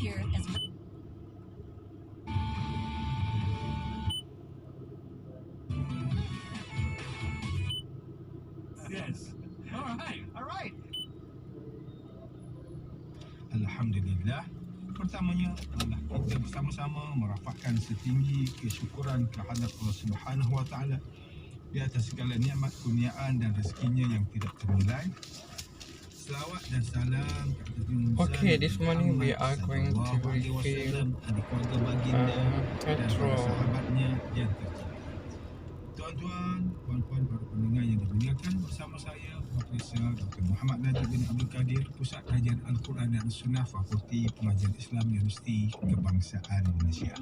appear as Yes. All right. Alhamdulillah. Pertamanya adalah kita bersama-sama merafakkan setinggi kesyukuran kehadrat Allah Subhanahu Wa Taala di atas segala nikmat kurniaan dan rezekinya yang tidak ternilai. Selawat dan salam ke atas junjungan Okay, this morning we Muhammad are going to sallallahu alaihi review wasallam, adik keluarga baginda dan para Metro. sahabatnya yang tercinta. Tuan-tuan, puan-puan, para pendengar yang dimuliakan, bersama saya Profesor Dr. Muhammad Najib bin Abdul Kadir, Pusat Kajian Al-Quran dan Sunnah Fakulti Pengajian Islam Universiti Kebangsaan Malaysia.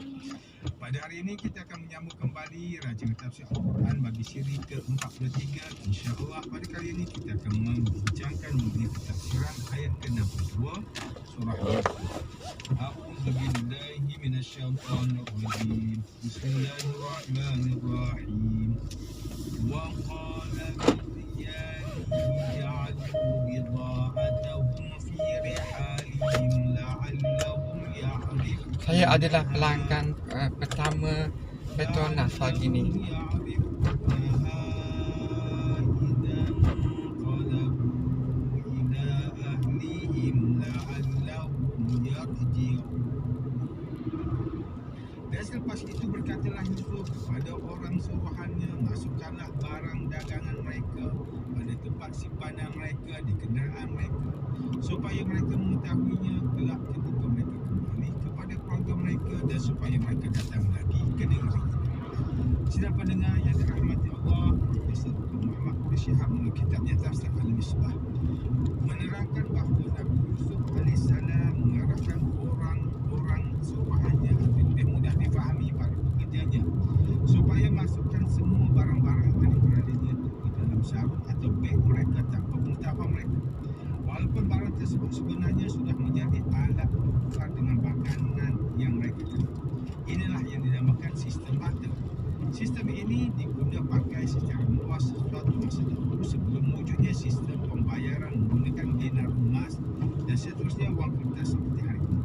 Pada hari ini kita akan menyambung kembali rancangan tafsir Al-Quran bagi siri ke-43. InsyaAllah pada kali ini kita akan membincangkan mengenai pentafsiran ayat ke-62 surah A'udzubillahi minasyaitonirrajim. Bismillahirrahmanirrahim. Wa qala ja'alu bida'atahum fi rihalihim la'allahum ya'rifun. Saya adalah pelanggan pertama Petronas pagi ni. Dan selepas itu berkatalah Yusuf kepada orang suruhannya, masukkanlah barang dagangan mereka pada tempat simpanan mereka di kenderaan mereka, supaya mereka mengetahuinya kelak ketika mereka kembali kepada keluarga mereka, dan supaya mereka datang lagi ke negeri. Sidang pendengar yang dirahmati Allah, Profesor Dr. Muhammad Syihab melalui kitabnya Tafsir Al-Misbah menerangkan bahawa Nabi Yusuf AS mengarahkan orang-orang suruhannya agar lebih mudah difahami para pekerjanya, supaya masukkan semua barang-barang adik-beradiknya ke dalam sarung atau beg mereka tanpa pengetahuan mereka, walaupun barang tersebut sebenarnya sudah menjadi alat tukar dengan makanan yang mereka terima. Inilah yang dinamakan sistem barter. Sistem ini diguna pakai secara luas suatu masa dahulu sebelum wujudnya sistem pembayaran menggunakan dinar emas dan seterusnya wang kertas seperti hari ini.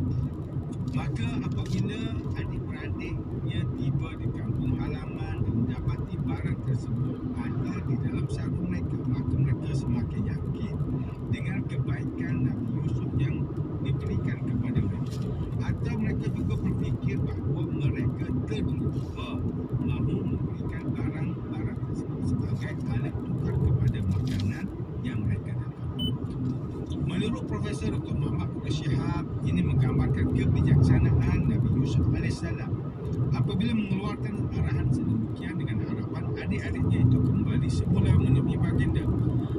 Maka apabila adik-beradiknya tiba di kampung halaman dan mendapati barang tersebut ada di dalam sarung mereka, maka mereka semakin yakin dengan kebaikan Nabi Yusuf yang diberikan kepada mereka. Atau mereka juga berfikir bahawa mereka terlupa mahu memberikan barang-barang tersebut sebagai alat tukar kepada makanan yang mereka dapat. Menurut Profesor Dr. Muhammad Syihab, ini menggambarkan kebijaksanaan Nabi Yusuf AS apabila mengeluarkan arahan sedemikian dengan harapan adik-adiknya itu kembali semula menemui baginda,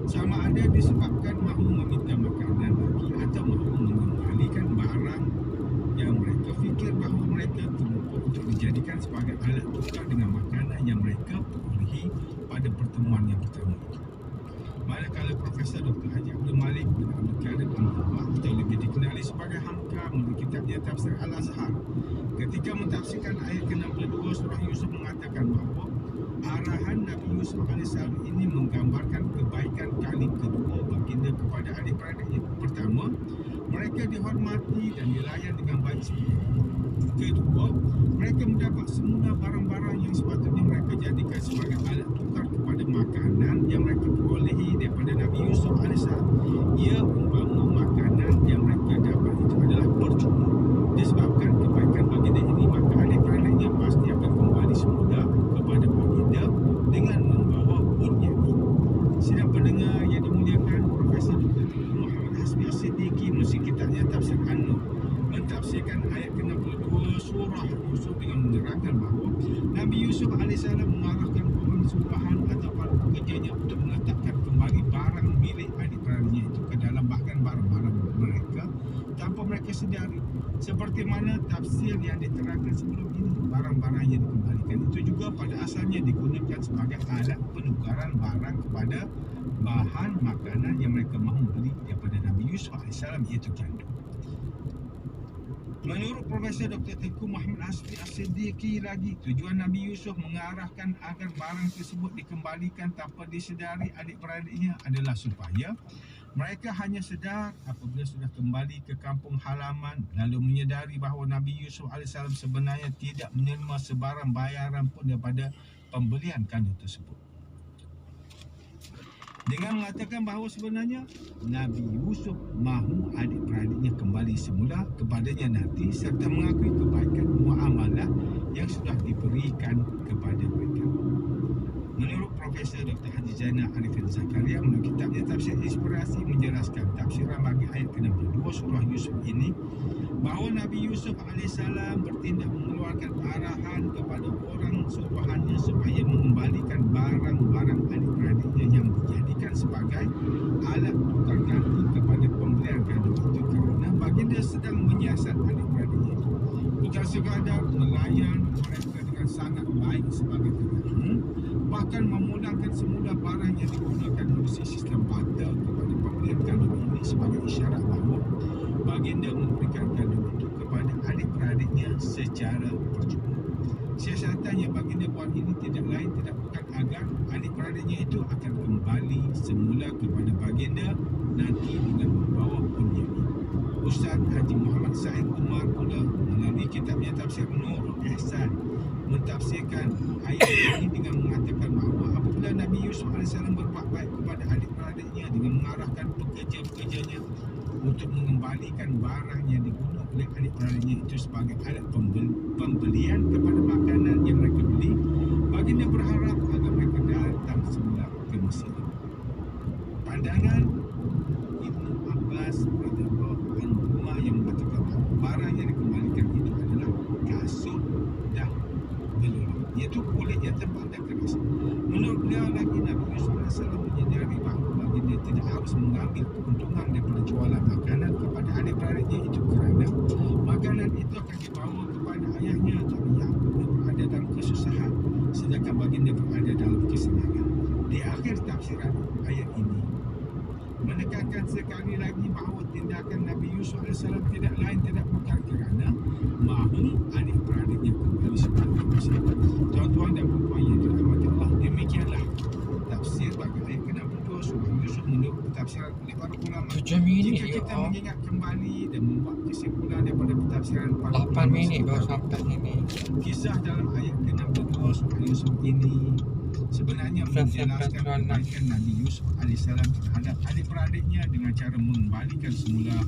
sama ada disebabkan mahu meminta makanan lagi atau mahu mengembalikan barang yang mereka fikir bahawa mereka terlupa untuk dijadikan sebagai alat tukar dengan makanan yang mereka perolehi pada pertemuan yang pertama itu. Manakala Profesor Dr. Haji Abdul Malik bin Abdul Qadir atau lebih dikenali sebagai Hamka melalui kitabnya Tafsir Al-Azhar, ketika mentafsirkan ayat ke-62 surah Yusuf mengatakan bahawa arahan Nabi Yusuf AS ini menggambarkan kebaikan kali kedua baginda kepada adik-beradiknya. Pertama, mereka dihormati dan dilayan dengan baik seperti itu. Kedua, mereka mendapat semua barang-barang yang sepatutnya mereka jadikan sebagai alat tukar kepada makanan yang mereka perolehi daripada Nabi Yusuf AS. Ia umpama makanan yang mereka dapat itu adalah percuma. Disebabkan kebaikan baginda ini, maka adik-beradiknya pasti akan kembali semula kepada baginda dengan membawa bunyi. Sidang pendengar yang dimuliakan, Profesor Dr. Muhammad Hasbi As-Siddiqi melalui kitabnya Tafsir An-Nur mentafsirkan ayat ke-62 surah Yusuf dengan menerangkan bahawa Nabi Yusuf AS mengarahkan orang suruhan atau para pekerjanya untuk meletakkan kembali barang milik adik-beradiknya itu ke dalam bahkan barang-barang mereka tanpa mereka sedari. Seperti mana tafsir yang diterangkan sebelum ini, barang-barang yang dikembalikan itu juga pada asalnya digunakan sebagai alat penukaran barang kepada bahan makanan yang mereka mahu beli daripada Nabi Yusuf AS, iaitu gandum. Menurut Profesor Dr. Tengku Muhammad Hasbi As-Siddiqi lagi, tujuan Nabi Yusuf mengarahkan agar barang tersebut dikembalikan tanpa disedari adik-beradiknya adalah supaya mereka hanya sedar apabila sudah kembali ke kampung halaman lalu menyedari bahawa Nabi Yusuf AS sebenarnya tidak menerima sebarang bayaran pun daripada pembelian kandung tersebut. Dengan mengatakan bahawa sebenarnya Nabi Yusuf mahu adik-beradiknya kembali semula kepadanya nanti serta mengakui kebaikan muamalah yang sudah diberikan kepada mereka. Menurut Profesor Dr. Haji Zainal Arifin Zakaria, menurut kitabnya Tafsir Inspirasi menjelaskan tafsiran bagi ayat ke-62 surah Yusuf ini bahawa Nabi Yusuf AS bertindak mengeluarkan arahan kepada orang suruhannya supaya mengembalikan barang-barang adik-beradiknya yang dijadikan sebagai alat tukar ganti kepada pembelian kandung itu kerana baginda sedang menyiasat adik-beradiknya itu. Bukan sekadar melayan mereka dengan sangat baik sebagai tetamu, bahkan memudahkan semula barang yang digunakan oleh sistem barter kepada pembelian kandung ini sebagai isyarat bahawa baginda memberikan kandung itu kepada adik-beradiknya secara percuma. Siasatan yang baginda buat ini tidak lain tidak bukan agar adik-beradiknya itu akan kembali semula kepada baginda nanti dengan membawa punyanya. Ustaz Haji Muhammad Said Umar pula melalui kitabnya Tafsir Nurul Ihsan mentafsirkan ayat ini dengan mengatakan bahawa apabila Nabi Yusuf AS berbuat baik kepada adik-beradiknya dengan mengarahkan pekerja-pekerjanya untuk mengembalikan barang yang digunakan oleh adik-beradiknya itu sebagai alat pembelian kepada makanan yang mereka beli, baginda berharap agar mereka datang semula ke Mesir. Pandangan Ibnu Abbas radhiyallahu anhu yang mengatakan bahawa barang yang dikembalikan itu adalah kasut dan belulang, iaitu kulit yang tebal dan keras. Menurut beliau lagi, Nabi Yusuf AS menyadari bahawa baginda tidak harus mengambil keuntungan daripada jualan makanan kepada adik-beradiknya itu kerana makanan itu akan dibawa kepada ayahnya atau yang berada dalam kesusahan sedangkan baginda berada dalam kesenangan. Di akhir tafsiran ayat ini menekankan sekali lagi bahawa tindakan Nabi Yusuf AS tidak lain tidak bukan kerana mahu adik-beradiknya kembali seperti Mesir. Tuan-tuan dan puan yang dirahmati Allah, demikianlah tafsir bagi ayat ke-62 surah Yusuf menurut tafsiran oleh para ulama. 7 minit Jika kita ya. mengingat kembali dan membuat kesimpulan daripada tafsiran para 8 minit baru sampai sini. kisah dalam ayat ke-62 surah Yusuf ini sebenarnya menjelaskan kebaikan Nabi Yusuf AS terhadap adik-beradiknya dengan cara mengembalikan semula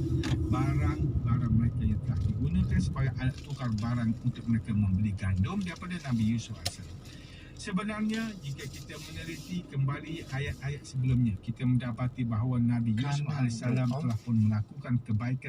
barang-barang mereka yang telah digunakan sebagai alat tukar barang untuk mereka membeli gandum daripada Nabi Yusuf AS. Sebenarnya jika kita meneliti kembali ayat-ayat sebelumnya, kita mendapati bahawa Nabi Yusuf AS telah pun melakukan kebaikan